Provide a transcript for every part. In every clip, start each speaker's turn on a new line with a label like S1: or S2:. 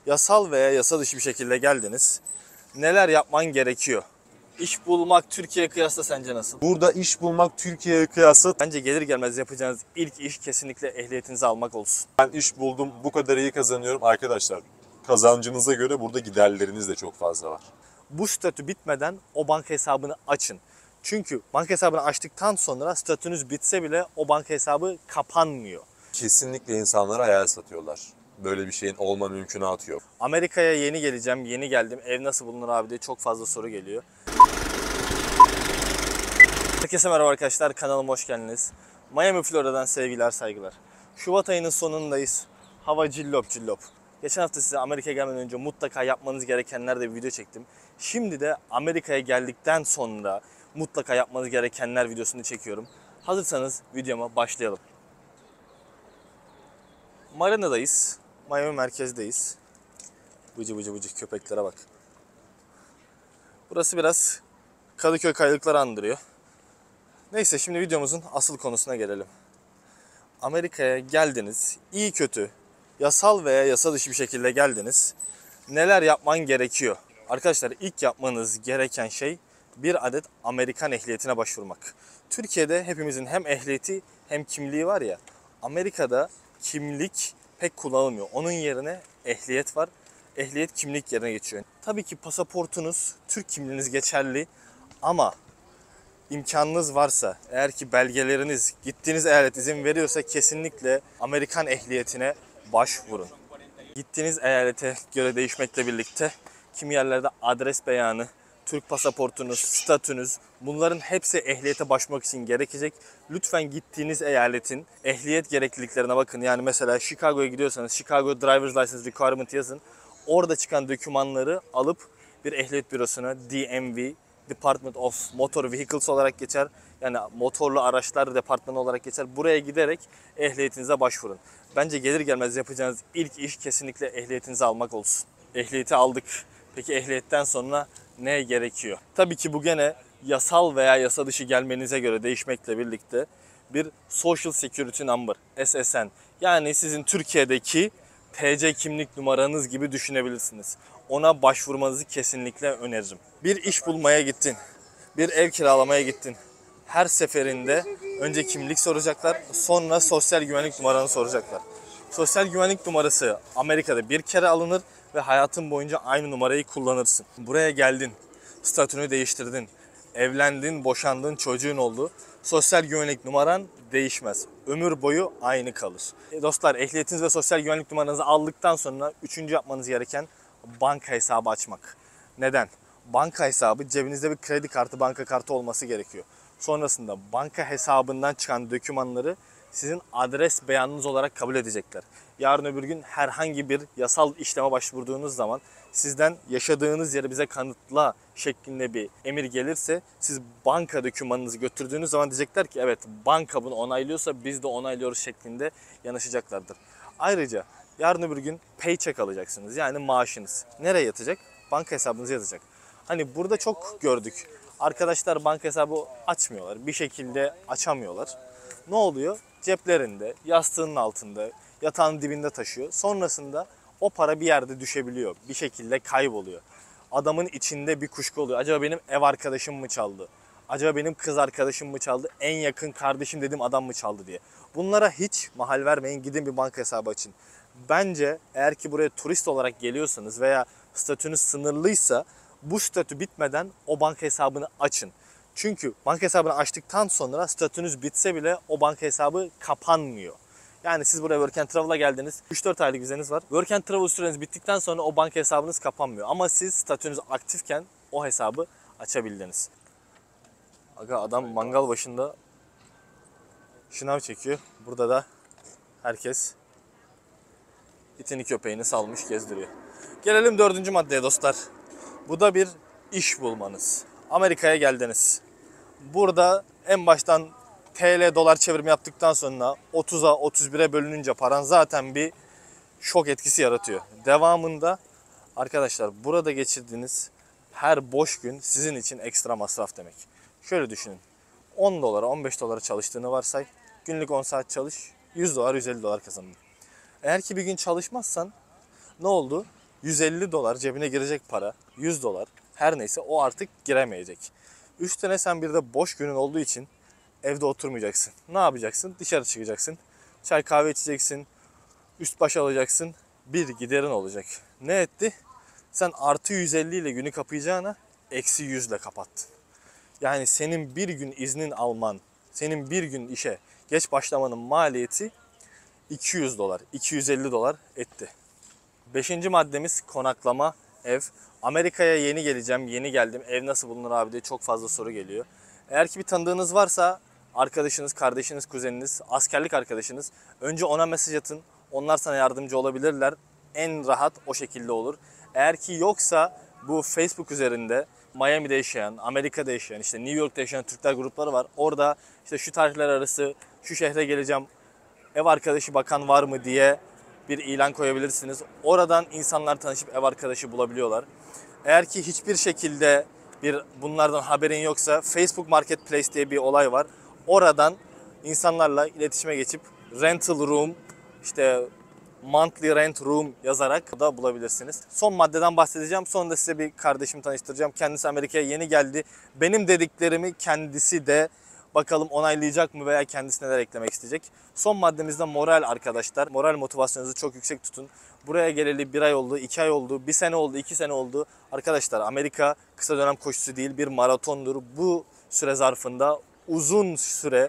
S1: yasal veya yasa dışı bir şekilde geldiniz. Neler yapman gerekiyor? İş bulmak Türkiye'ye kıyasla sence nasıl?
S2: Burada iş bulmak Türkiye'ye kıyasla
S1: Bence gelir gelmez yapacağınız ilk iş kesinlikle ehliyetinizi almak olsun.
S2: ben iş buldum, bu kadar iyi kazanıyorum. Arkadaşlar, kazancınıza göre burada giderleriniz de çok fazla var.
S1: Bu statü bitmeden o banka hesabını açın. Çünkü banka hesabını açtıktan sonra statünüz bitse bile o banka hesabı kapanmıyor.
S2: Kesinlikle insanlara hayal satıyorlar. Böyle bir şeyin olma mümkünatı yok.
S1: Amerika'ya yeni geleceğim, yeni geldim. Ev nasıl bulunur abi diye çok fazla soru geliyor. Herkese merhaba arkadaşlar, kanalıma hoş geldiniz. Miami, Florida'dan sevgiler, saygılar. Şubat ayının sonundayız. Hava cillop cillop. Geçen hafta size Amerika'ya gelmeden önce mutlaka yapmanız gerekenlerde bir video çektim. Şimdi de Amerika'ya geldikten sonra mutlaka yapmanız gerekenler videosunu çekiyorum. Hazırsanız videoma başlayalım. Marina'dayız. Miami merkezdeyiz. Bıcı bıcı bıcı köpeklere bak. Burası biraz Kadıköy kayalıkları andırıyor. Neyse, şimdi videomuzun asıl konusuna gelelim. Amerika'ya geldiniz, iyi kötü, yasal veya yasa dışı bir şekilde geldiniz. Neler yapman gerekiyor? Arkadaşlar, ilk yapmanız gereken şey bir adet Amerikan ehliyetine başvurmak. Türkiye'de hepimizin hem ehliyeti hem kimliği var ya, Amerika'da kimlik pek kullanılmıyor. Onun yerine ehliyet var. Ehliyet kimlik yerine geçiyor. Tabii ki pasaportunuz, Türk kimliğiniz geçerli ama İmkanınız varsa, eğer ki belgeleriniz, gittiğiniz eyalet izin veriyorsa kesinlikle Amerikan ehliyetine başvurun. Gittiğiniz eyalete göre değişmekle birlikte kimi yerlerde adres beyanı, Türk pasaportunuz, statünüz, bunların hepsi ehliyete başvurmak için gerekecek. Lütfen gittiğiniz eyaletin ehliyet gerekliliklerine bakın. Yani mesela Chicago'ya gidiyorsanız Chicago Driver's License Requirement yazın. Orada çıkan dokümanları alıp bir ehliyet bürosuna, DMV, Department of Motor Vehicles olarak geçer. Yani motorlu araçlar departmanı olarak geçer. Buraya giderek ehliyetinize başvurun. Bence gelir gelmez yapacağınız ilk iş kesinlikle ehliyetinizi almak olsun. Ehliyeti aldık. Peki ehliyetten sonra ne gerekiyor? Tabii ki bu gene yasal veya yasa dışı gelmenize göre değişmekle birlikte bir Social Security Number, SSN. Yani sizin Türkiye'deki TC kimlik numaranız gibi düşünebilirsiniz. Ona başvurmanızı kesinlikle öneririm. Bir iş bulmaya gittin, bir ev kiralamaya gittin. Her seferinde önce kimlik soracaklar, sonra sosyal güvenlik numaranı soracaklar. Sosyal güvenlik numarası Amerika'da bir kere alınır ve hayatın boyunca aynı numarayı kullanırsın. Buraya geldin, statünü değiştirdin, evlendin, boşandın, çocuğun oldu. Sosyal güvenlik numaran değişmez. Ömür boyu aynı kalır. Dostlar, ehliyetiniz ve sosyal güvenlik numaranızı aldıktan sonra üçüncü yapmanız gereken banka hesabı açmak. Neden? Banka hesabı, cebinizde bir kredi kartı, banka kartı olması gerekiyor. Sonrasında banka hesabından çıkan dokümanları sizin adres beyanınız olarak kabul edecekler. Yarın öbür gün herhangi bir yasal işleme başvurduğunuz zaman sizden yaşadığınız yeri bize kanıtla şeklinde bir emir gelirse, siz banka dokümanınızı götürdüğünüz zaman diyecekler ki evet, banka bunu onaylıyorsa biz de onaylıyoruz şeklinde yanaşacaklardır. Ayrıca yarın öbür gün paycheck alacaksınız, yani maaşınız. Nereye yatacak? Banka hesabınıza yatacak. Hani burada çok gördük. Arkadaşlar banka hesabı açmıyorlar. Bir şekilde açamıyorlar. Ne oluyor? Ceplerinde, yastığının altında, yatağın dibinde taşıyor. Sonrasında o para bir yerde düşebiliyor. Bir şekilde kayboluyor. Adamın içinde bir kuşku oluyor. Acaba benim ev arkadaşım mı çaldı? Acaba benim kız arkadaşım mı çaldı? En yakın kardeşim dediğim adam mı çaldı diye. Bunlara hiç mahal vermeyin. Gidin bir banka hesabı açın. Bence eğer ki buraya turist olarak geliyorsanız veya statünüz sınırlıysa bu statü bitmeden o banka hesabını açın. Çünkü banka hesabını açtıktan sonra statünüz bitse bile o banka hesabı kapanmıyor. Yani siz buraya Work and Travel'a geldiniz. 3-4 aylık vizeniz var. Work and Travel süreniz bittikten sonra o banka hesabınız kapanmıyor. Ama siz statünüz aktifken o hesabı açabildiniz. Aga, adam mangal başında şınav çekiyor. Burada da herkes itini köpeğini salmış gezdiriyor. Gelelim dördüncü maddeye dostlar. Bu da bir iş bulmanız. Amerika'ya geldiniz. Burada en baştan TL dolar çevirimi yaptıktan sonra 30'a 31'e bölününce paran zaten bir şok etkisi yaratıyor. Devamında arkadaşlar burada geçirdiğiniz her boş gün sizin için ekstra masraf demek. Şöyle düşünün. 10 dolara 15 dolara çalıştığını varsay. Günlük 10 saat çalış. 100 dolar 150 dolar kazandın. Eğer ki bir gün çalışmazsan ne oldu? 150 dolar cebine girecek para, 100 dolar her neyse o artık giremeyecek. Üstüne sen bir de boş günün olduğu için evde oturmayacaksın. Ne yapacaksın? Dışarı çıkacaksın. Çay kahve içeceksin. Üst baş alacaksın. Bir giderin olacak. Ne etti? Sen artı 150 ile günü kapayacağına eksi 100 ile kapattın. Yani senin bir gün iznin alman, senin bir gün işe geç başlamanın maliyeti 200 dolar, 250 dolar etti. Beşinci maddemiz konaklama, ev. Amerika'ya yeni geleceğim, yeni geldim. Ev nasıl bulunur abi diye çok fazla soru geliyor. Eğer ki bir tanıdığınız varsa arkadaşınız, kardeşiniz, kuzeniniz, askerlik arkadaşınız önce ona mesaj atın. Onlar sana yardımcı olabilirler. En rahat o şekilde olur. Eğer ki yoksa bu Facebook üzerinde Miami'de yaşayan, Amerika'da yaşayan, işte New York'ta yaşayan Türkler grupları var. Orada işte şu tarihler arası şu şehre geleceğim, ev arkadaşı bakan var mı diye bir ilan koyabilirsiniz. Oradan insanlar tanışıp ev arkadaşı bulabiliyorlar. Eğer ki hiçbir şekilde bunlardan haberin yoksa Facebook Marketplace diye bir olay var. Oradan insanlarla iletişime geçip rental room, işte monthly rent room yazarak da bulabilirsiniz. Son maddeden bahsedeceğim. Sonra da size bir kardeşimi tanıştıracağım. Kendisi Amerika'ya yeni geldi. Benim dediklerimi kendisi de bakalım onaylayacak mı veya kendisi neler eklemek isteyecek. Son maddemizde moral arkadaşlar. Moral motivasyonunuzu çok yüksek tutun. Buraya geleli 1 ay oldu, 2 ay oldu, 1 sene oldu, 2 sene oldu. Arkadaşlar Amerika kısa dönem koşusu değil, bir maratondur. Bu süre zarfında uzun süre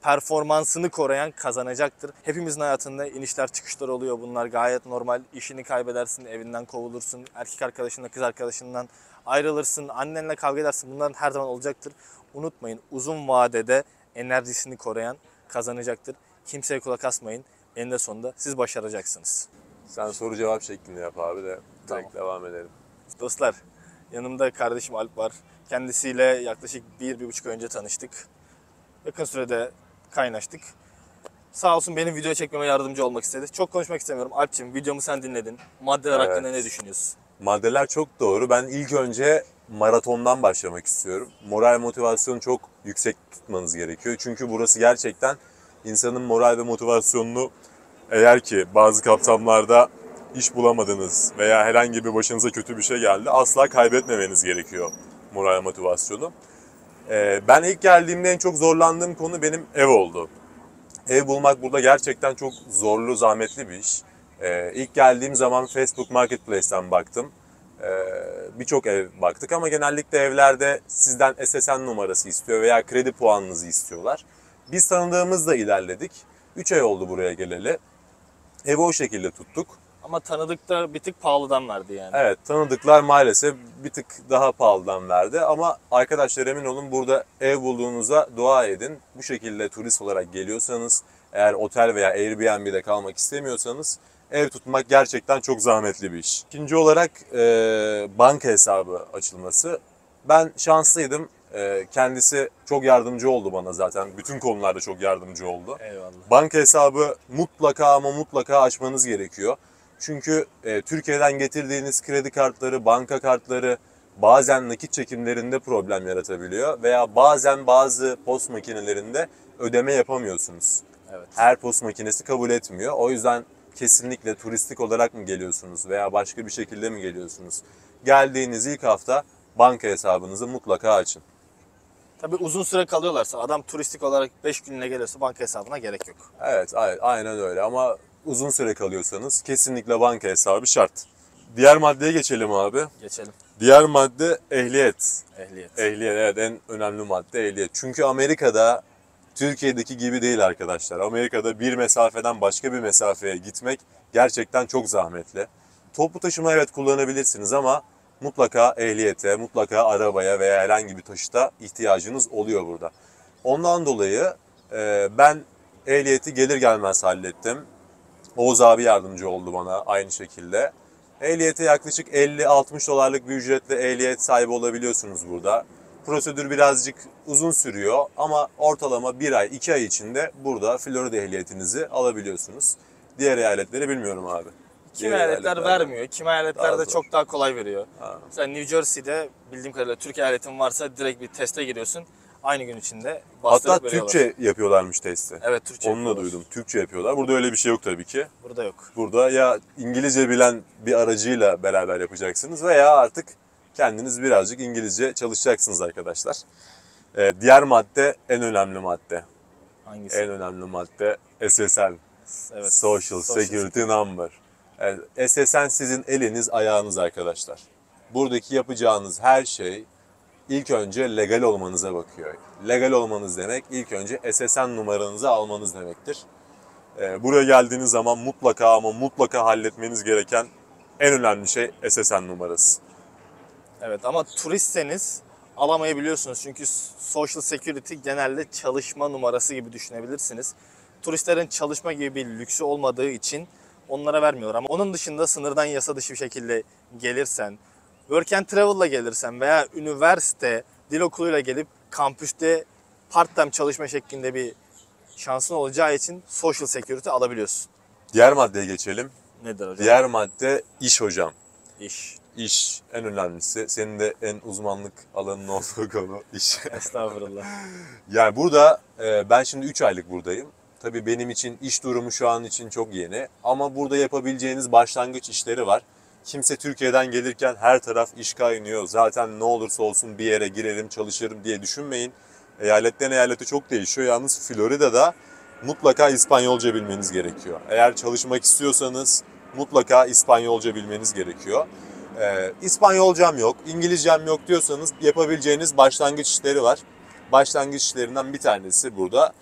S1: performansını koruyan kazanacaktır. Hepimizin hayatında inişler çıkışlar oluyor. Bunlar gayet normal. İşini kaybedersin, evinden kovulursun, erkek arkadaşınla kız arkadaşından ayrılırsın, annenle kavga edersin. Bunların her zaman olacaktır. Unutmayın, uzun vadede enerjisini koruyan kazanacaktır. Kimseye kulak asmayın. Eninde sonunda siz başaracaksınız.
S2: Sen soru cevap şeklinde yap abi de
S1: Tamam.
S2: direkt devam edelim.
S1: Dostlar, yanımda kardeşim Alp var. Kendisiyle yaklaşık 1-1,5 ay önce tanıştık. Yakın sürede kaynaştık. Sağ olsun benim video çekmeme yardımcı olmak istedi. Çok konuşmak istemiyorum. Alp'ciğim videomu sen dinledin. Maddeler
S2: Evet.
S1: hakkında ne düşünüyorsun?
S2: Maddeler çok doğru. Ben ilk önce maratondan başlamak istiyorum. Moral motivasyonu çok yüksek tutmanız gerekiyor. Çünkü burası gerçekten insanın moral ve motivasyonunu, eğer ki bazı kapsamlarda iş bulamadınız veya herhangi bir başınıza kötü bir şey geldi, asla kaybetmemeniz gerekiyor moral motivasyonu. Ben ilk geldiğimde en çok zorlandığım konu benim ev oldu. Ev bulmak burada gerçekten çok zorlu, zahmetli bir iş. İlk geldiğim zaman Facebook Marketplace'ten baktım. Birçok ev baktık ama genellikle evlerde sizden SSN numarası istiyor veya kredi puanınızı istiyorlar. Biz tanıdığımızla ilerledik. 3 ay oldu buraya geleli. Evi o şekilde tuttuk.
S1: Ama tanıdık da bir tık pahalıdan verdi yani.
S2: Evet, tanıdıklar maalesef bir tık daha pahalıdan verdi ama arkadaşlar emin olun, burada ev bulduğunuza dua edin. Bu şekilde turist olarak geliyorsanız, eğer otel veya Airbnb'de kalmak istemiyorsanız ev tutmak gerçekten çok zahmetli bir iş. İkinci olarak banka hesabı açılması. Ben şanslıydım. Kendisi çok yardımcı oldu bana zaten. Bütün konularda çok yardımcı oldu.
S1: Eyvallah.
S2: Banka hesabı mutlaka ama mutlaka açmanız gerekiyor. Çünkü Türkiye'den getirdiğiniz kredi kartları, banka kartları bazen nakit çekimlerinde problem yaratabiliyor. Veya bazen bazı post makinelerinde ödeme yapamıyorsunuz.
S1: Evet.
S2: Her post makinesi kabul etmiyor. O yüzden kesinlikle turistik olarak mı geliyorsunuz veya başka bir şekilde mi geliyorsunuz? Geldiğiniz ilk hafta banka hesabınızı mutlaka açın.
S1: Tabii uzun süre kalıyorlarsa, adam turistik olarak 5 gününe geliyorsa banka hesabına gerek yok.
S2: Evet, aynen öyle ama uzun süre kalıyorsanız kesinlikle banka hesabı şart. Diğer maddeye geçelim abi.
S1: Geçelim.
S2: Diğer madde ehliyet.
S1: Ehliyet.
S2: Ehliyet, evet, en önemli madde ehliyet. Çünkü Amerika'da Türkiye'deki gibi değil arkadaşlar. Amerika'da bir mesafeden başka bir mesafeye gitmek gerçekten çok zahmetli. Toplu taşıma evet kullanabilirsiniz ama mutlaka ehliyete, mutlaka arabaya veya herhangi bir taşıta ihtiyacınız oluyor burada. Ondan dolayı ben ehliyeti gelir gelmez hallettim. Oğuz abi yardımcı oldu bana aynı şekilde. Ehliyete yaklaşık 50-60 dolarlık bir ücretle ehliyet sahibi olabiliyorsunuz burada. Prosedür birazcık uzun sürüyor ama ortalama 1 ay, 2 ay içinde burada Florida ehliyetinizi alabiliyorsunuz. Diğer eyaletleri bilmiyorum abi.
S1: Kimi
S2: Diğer
S1: eyaletler vermiyor, kimi eyaletlerde
S2: zor.
S1: çok daha kolay veriyor.
S2: Ha.
S1: Mesela New Jersey'de bildiğim kadarıyla Türk eyaletin varsa direkt bir teste giriyorsun. aynı gün içinde
S2: Hatta
S1: bastırıp veriyorlar.
S2: Türkçe yapıyorlarmış testi.
S1: Evet, Türkçe
S2: Onu da
S1: yapıyorlar.
S2: duydum. Türkçe yapıyorlar. Burada öyle bir şey yok tabii ki.
S1: Burada yok.
S2: Burada ya İngilizce bilen bir aracıyla beraber yapacaksınız veya artık kendiniz birazcık İngilizce çalışacaksınız arkadaşlar. Diğer madde en önemli madde.
S1: Hangisi?
S2: En önemli madde SSN.
S1: Evet.
S2: Social Security Number. Evet, SSN sizin eliniz ayağınız arkadaşlar. Buradaki yapacağınız her şey ilk önce legal olmanıza bakıyor. Legal olmanız demek ilk önce SSN numaranızı almanız demektir. Buraya geldiğiniz zaman mutlaka ama mutlaka halletmeniz gereken en önemli şey SSN numarası.
S1: Evet, ama turistseniz alamayabiliyorsunuz. Çünkü Social Security genelde çalışma numarası gibi düşünebilirsiniz. Turistlerin çalışma gibi bir lüksü olmadığı için onlara vermiyorlar. Ama onun dışında sınırdan yasa dışı bir şekilde gelirsen, Work and Travel'la gelirsen veya üniversite dil okuluyla gelip kampüste part-time çalışma şeklinde bir şansın olacağı için Social Security alabiliyorsun.
S2: Diğer maddeye geçelim.
S1: Nedir hocam?
S2: Diğer madde iş hocam.
S1: İş.
S2: İş en önemlisi. Senin de en uzmanlık alanın olduğu konu iş.
S1: Estağfurullah.
S2: Yani burada ben şimdi 3 aylık buradayım. Tabii benim için iş durumu şu an için çok yeni. Ama burada yapabileceğiniz başlangıç işleri var. Kimse Türkiye'den gelirken her taraf iş kaynıyor. Zaten ne olursa olsun bir yere girerim, çalışırım diye düşünmeyin. Eyaletten eyalete çok değişiyor. Yalnız Florida'da mutlaka İspanyolca bilmeniz gerekiyor. Eğer çalışmak istiyorsanız mutlaka İspanyolca bilmeniz gerekiyor. İspanyolcam yok, İngilizcem yok diyorsanız yapabileceğiniz başlangıç işleri var. Başlangıç işlerinden bir tanesi burada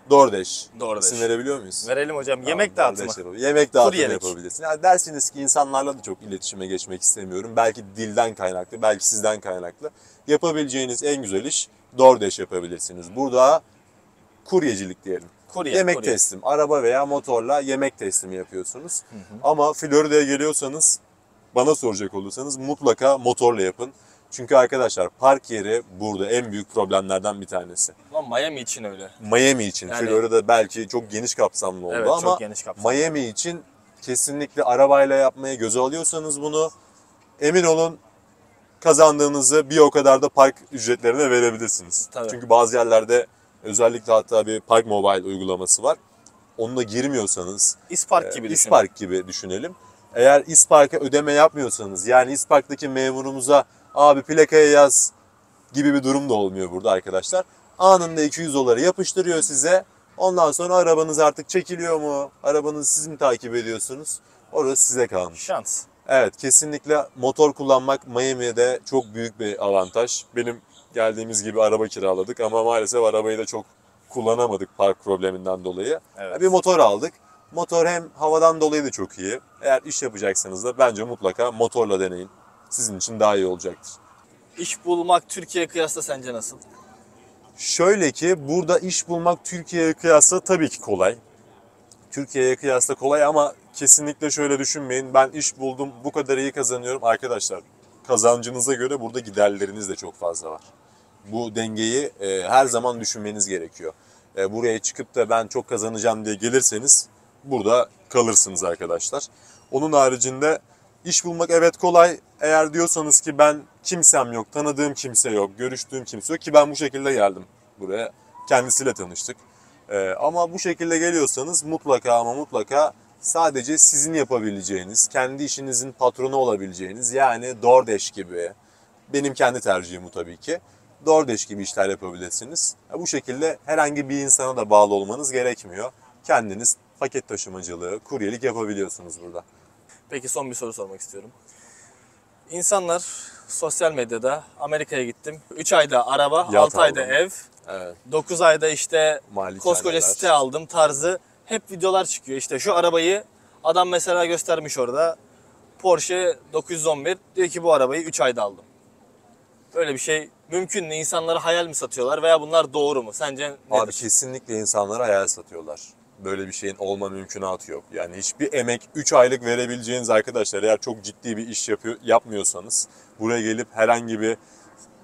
S2: DoorDash.
S1: DoorDash.
S2: İsim verebiliyor muyuz?
S1: Verelim hocam.
S2: Tamam,
S1: Yemek dağıtımı.
S2: DoorDash yapalım. Yemek dağıtımı
S1: Kuryelik.
S2: yapabilirsin. Yani dersiniz ki insanlarla da çok iletişime geçmek istemiyorum. Belki dilden kaynaklı, belki sizden kaynaklı. Yapabileceğiniz en güzel iş DoorDash yapabilirsiniz. Burada kuryecilik diyelim. Yemek teslim. Araba veya motorla yemek teslimi yapıyorsunuz. Ama Florida'ya geliyorsanız, bana soracak olursanız mutlaka motorla yapın. Çünkü arkadaşlar park yeri burada en büyük problemlerden bir tanesi.
S1: Ama Miami için öyle.
S2: Miami için.
S1: Yani-
S2: Florida belki çok geniş kapsamlı oldu
S1: Evet,
S2: ama
S1: çok geniş kapsamlı.
S2: Miami için kesinlikle arabayla yapmaya göze alıyorsanız bunu, emin olun kazandığınızı bir o kadar da park ücretlerine verebilirsiniz.
S1: Tabii.
S2: Çünkü bazı yerlerde özellikle hatta bir Park Mobile uygulaması var. Onunla girmiyorsanız
S1: İspark gibi düşünün.
S2: İspark gibi düşünelim. Eğer İspark'a ödeme yapmıyorsanız, yani İspark'taki memurumuza abi plakaya yaz gibi bir durum da olmuyor burada arkadaşlar. Anında 200 doları yapıştırıyor size. Ondan sonra arabanız artık çekiliyor mu? Arabanızı siz mi takip ediyorsunuz? Orası size kalmış.
S1: Şans.
S2: Evet, kesinlikle motor kullanmak Miami'de çok büyük bir avantaj. Benim geldiğimiz gibi araba kiraladık ama maalesef arabayı da çok kullanamadık park probleminden dolayı.
S1: Evet.
S2: Bir motor aldık. Motor hem havadan dolayı da çok iyi. Eğer iş yapacaksanız da bence mutlaka motorla deneyin. Sizin için daha iyi olacaktır.
S1: İş bulmak Türkiye'ye kıyasla sence nasıl?
S2: Şöyle ki burada iş bulmak Türkiye'ye kıyasla tabii ki kolay. Türkiye'ye kıyasla kolay ama kesinlikle şöyle düşünmeyin. Ben iş buldum, bu kadar iyi kazanıyorum. Arkadaşlar, kazancınıza göre burada giderleriniz de çok fazla var. Bu dengeyi her zaman düşünmeniz gerekiyor. Buraya çıkıp da ben çok kazanacağım diye gelirseniz burada kalırsınız arkadaşlar. Onun haricinde iş bulmak evet kolay. Eğer diyorsanız ki ben kimsem yok, tanıdığım kimse yok, görüştüğüm kimse yok, ki ben bu şekilde geldim buraya. Kendisiyle tanıştık. Ama bu şekilde geliyorsanız mutlaka ama mutlaka sadece sizin yapabileceğiniz, kendi işinizin patronu olabileceğiniz, yani DoorDash gibi, benim kendi tercihim bu tabii ki, DoorDash gibi işler yapabilirsiniz. Bu şekilde herhangi bir insana da bağlı olmanız gerekmiyor. Kendiniz paket taşımacılığı, kuryelik yapabiliyorsunuz burada.
S1: Peki son bir soru sormak istiyorum. İnsanlar sosyal medyada Amerika'ya gittim. 3 ayda araba,
S2: Yat
S1: 6 ayda
S2: aldım.
S1: ev,
S2: Evet.
S1: 9 ayda işte
S2: Malikaneler.
S1: koskoca site aldım tarzı hep videolar çıkıyor. İşte şu arabayı adam mesela göstermiş orada. Porsche 911 diyor ki bu arabayı 3 ayda aldım. Böyle bir şey mümkün mü? İnsanlara hayal mi satıyorlar veya bunlar doğru mu? Sence nedir?
S2: Abi kesinlikle insanlara hayal satıyorlar. Böyle bir şeyin olma mümkünatı yok. Yani hiçbir emek 3 aylık verebileceğiniz arkadaşlar, eğer çok ciddi bir iş yapmıyorsanız, buraya gelip herhangi bir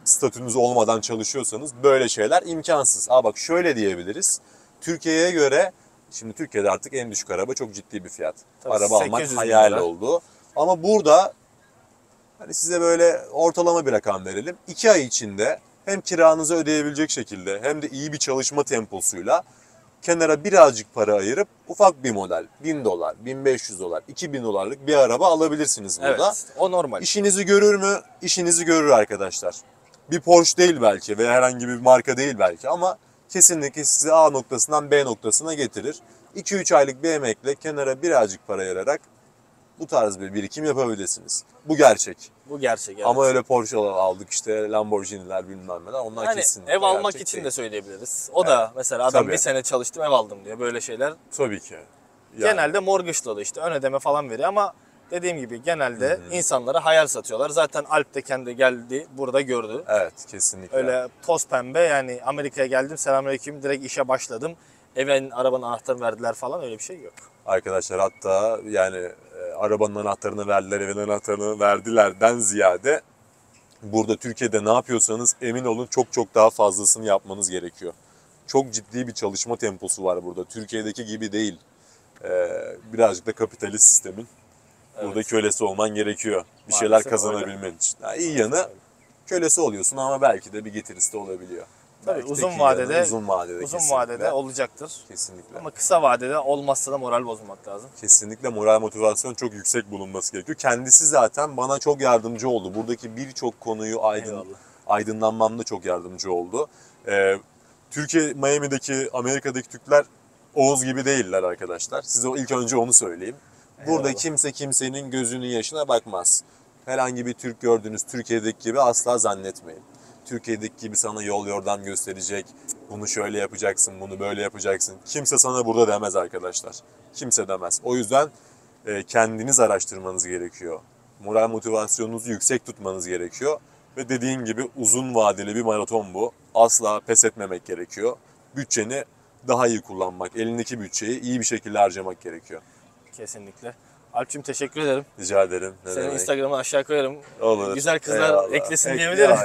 S2: statünüz olmadan çalışıyorsanız böyle şeyler imkansız. Bak şöyle diyebiliriz. Türkiye'ye göre, şimdi Türkiye'de artık en düşük araba çok ciddi bir fiyat.
S1: Tabii,
S2: Araba almak
S1: 800 bin
S2: hayal
S1: lira.
S2: oldu. Ama burada hani size böyle ortalama bir rakam verelim. 2 ay içinde hem kiranızı ödeyebilecek şekilde hem de iyi bir çalışma temposuyla kenara birazcık para ayırıp ufak bir model, $1000, $1500, $2000'lık bir araba alabilirsiniz burada.
S1: Evet, o normal.
S2: İşinizi görür mü? İşinizi görür arkadaşlar. Bir Porsche değil belki veya herhangi bir marka değil belki ama kesinlikle sizi A noktasından B noktasına getirir. 2-3 aylık bir emekle kenara birazcık para ayırarak bu tarz bir birikim yapabilirsiniz. Bu gerçek.
S1: Bu gerçek. Evet.
S2: Ama öyle Porsche'lar aldık işte Lamborghini'ler bilmem neler onlar
S1: yani
S2: kesinlikle
S1: ev almak
S2: gerçek
S1: için
S2: değil.
S1: de söyleyebiliriz. O da mesela adam
S2: Tabii.
S1: bir sene çalıştım ev aldım diyor. Böyle şeyler
S2: Tabii ki. Yani,
S1: genelde mortgage'la da işte ön ödeme falan veriyor ama dediğim gibi genelde insanlara hayal satıyorlar. Zaten Alp de kendi geldi burada gördü.
S2: evet kesinlikle.
S1: Öyle toz pembe yani Amerika'ya geldim selamünaleyküm direkt işe başladım. Evin arabanın anahtarını verdiler falan öyle bir şey yok.
S2: Arkadaşlar hatta yani arabanın anahtarını verdiler, evin anahtarını verdilerden ziyade burada Türkiye'de ne yapıyorsanız emin olun çok çok daha fazlasını yapmanız gerekiyor. Çok ciddi bir çalışma temposu var burada. Türkiye'deki gibi değil. Birazcık da kapitalist sistemin burada kölesi olman gerekiyor. Bir şeyler
S1: Maalesef
S2: kazanabilmen için. Yani iyi yanı kölesi oluyorsun ama belki de bir getirisi de olabiliyor.
S1: Tabii
S2: Belki de
S1: uzun
S2: iyi
S1: vadede
S2: yanı uzun vadede
S1: vadede olacaktır.
S2: kesinlikle.
S1: Ama kısa vadede olmazsa da moral bozmamak lazım.
S2: Kesinlikle moral motivasyon çok yüksek bulunması gerekiyor. Kendisi zaten bana çok yardımcı oldu. Buradaki birçok konuyu
S1: Eyvallah.
S2: aydınlanmamda çok yardımcı oldu. Türkiye, Miami'deki, Amerika'daki Türkler Oğuz gibi değiller arkadaşlar. Size ilk önce onu söyleyeyim. Burada
S1: Eyvallah.
S2: kimse kimsenin gözünün yaşına bakmaz. Herhangi bir Türk gördüğünüz Türkiye'deki gibi asla zannetmeyin. Türkiye'deki gibi sana yol yordam gösterecek, bunu şöyle yapacaksın, bunu böyle yapacaksın. Kimse sana burada demez arkadaşlar. Kimse demez. O yüzden kendiniz araştırmanız gerekiyor. Moral motivasyonunuzu yüksek tutmanız gerekiyor. Ve dediğin gibi uzun vadeli bir maraton bu. Asla pes etmemek gerekiyor. Bütçeni daha iyi kullanmak, elindeki bütçeyi iyi bir şekilde harcamak gerekiyor.
S1: Kesinlikle. Alp'cim teşekkür ederim.
S2: Rica ederim. Ne
S1: Senin
S2: demek.
S1: Instagram'ı aşağı koyarım.
S2: Olur.
S1: Güzel kızlar
S2: Eyvallah.
S1: eklesin diyebilirim.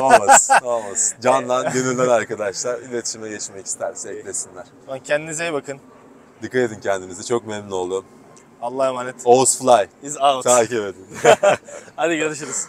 S2: Olmaz. Olmaz. Candan, gönülden arkadaşlar iletişime geçmek isterse eklesinler.
S1: Kendinize iyi bakın.
S2: Dikkat edin kendinize. Çok memnun oldum.
S1: Allah'a emanet.
S2: Oğuz Fly.
S1: Is out.
S2: Takip edin.
S1: Hadi görüşürüz.